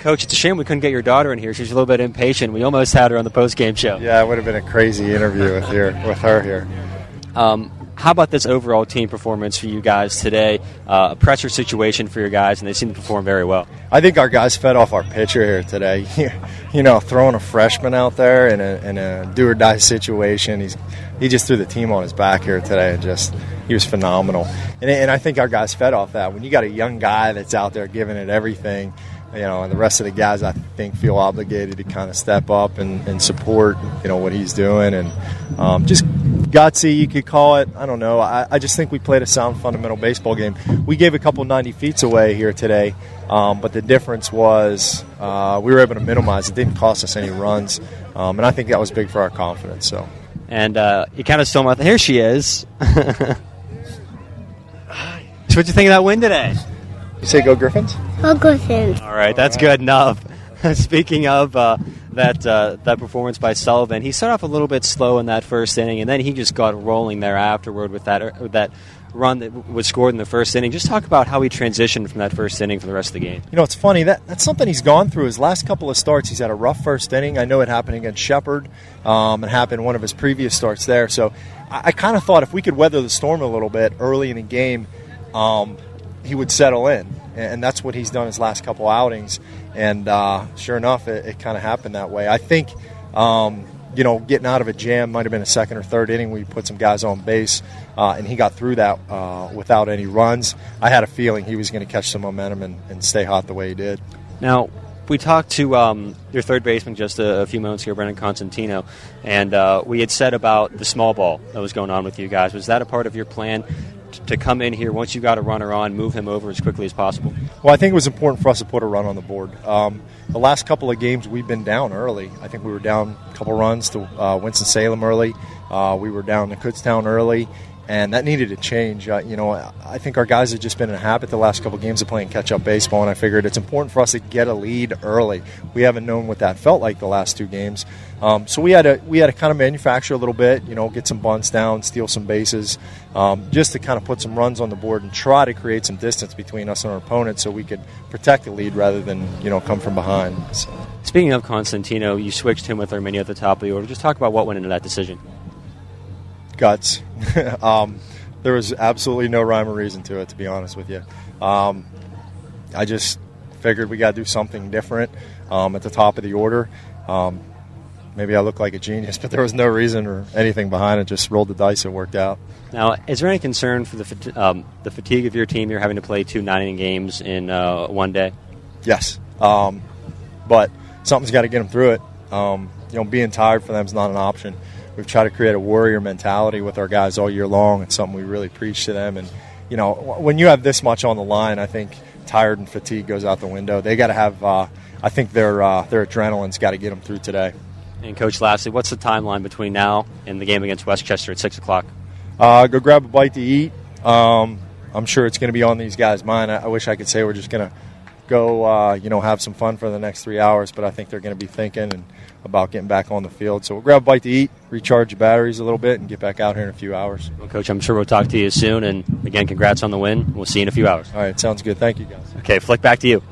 Coach, it's a shame we couldn't get your daughter in here. She's a little bit impatient. We almost had her on the post-game show. Yeah, it would have been a crazy interview with her here. How about this overall team performance for you guys today? A pressure situation for your guys, and they seem to perform very well. I think our guys fed off our pitcher here today. Throwing a freshman out there in a do-or-die situation, he just threw the team on his back here today, and he was phenomenal. And I think our guys fed off that. When you got a young guy that's out there giving it everything, and the rest of the guys, I think, feel obligated to kind of step up and support, what he's doing. And just gutsy, you could call it. I don't know. I just think we played a sound, fundamental baseball game. We gave a couple 90 feet away here today, but the difference was we were able to minimize. It didn't cost us any runs, and I think that was big for our confidence. So. And you kind of stole my... Here she is. So what'd you think of that win today? You say go Griffins? Go Griffins. All right, that's good enough. Speaking of that performance by Sullivan, he started off a little bit slow in that first inning, and then he just got rolling there afterward with that run that was scored in the first inning. Just talk about how he transitioned from that first inning for the rest of the game. It's funny. That's something he's gone through. His last couple of starts, he's had a rough first inning. I know it happened against Shepherd. It happened in one of his previous starts there. So I kind of thought if we could weather the storm a little bit early in the game, he would settle in. And that's what he's done his last couple outings. And sure enough, it kind of happened that way. I think, getting out of a jam might have been a second or third inning. We put some guys on base, and he got through that without any runs. I had a feeling he was going to catch some momentum and stay hot the way he did. Now, we talked to your third baseman just a few moments ago, Brendan Constantino, and we had said about the small ball that was going on with you guys. Was that a part of your plan to come in here once you got a runner on, move him over as quickly as possible? Well, I think it was important for us to put a run on the board. The last couple of games we've been down early. I think we were down a couple runs to Winston-Salem early. We were down to Kutztown early, and that needed to change. I think our guys have just been in a habit the last couple of games of playing catch-up baseball, and I figured it's important for us to get a lead early. We haven't known what that felt like the last two games. So we had to kind of manufacture a little bit, get some bunts down, steal some bases, just to kind of put some runs on the board and try to create some distance between us and our opponents so we could protect the lead rather than, come from behind. So. Speaking of Constantino, you switched him with Arminio at the top of the order. Just talk about what went into that decision. Guts. There was absolutely no rhyme or reason to it, to be honest with you. I just figured we got to do something different at the top of the order. Maybe I look like a genius, but there was no reason or anything behind it. Just rolled the dice and worked out. Now, is there any concern for the fatigue of your team? You're having to play 2 9-inning games in one day. Yes, but something's got to get them through it. Being tired for them is not an option. We've tried to create a warrior mentality with our guys all year long. It's something we really preach to them. And, when you have this much on the line, I think tired and fatigue goes out the window. They got to have, I think their adrenaline's got to get them through today. And, Coach, lastly, what's the timeline between now and the game against Westchester at 6 o'clock? Go grab a bite to eat. I'm sure it's going to be on these guys' mind. I wish I could say we're just going to go, have some fun for the next 3 hours, but I think they're going to be thinking about getting back on the field. So we'll grab a bite to eat, recharge your batteries a little bit, and get back out here in a few hours. Well, Coach, I'm sure we'll talk to you soon. And, again, congrats on the win. We'll see you in a few hours. All right, sounds good. Thank you, guys. Okay, flick back to you.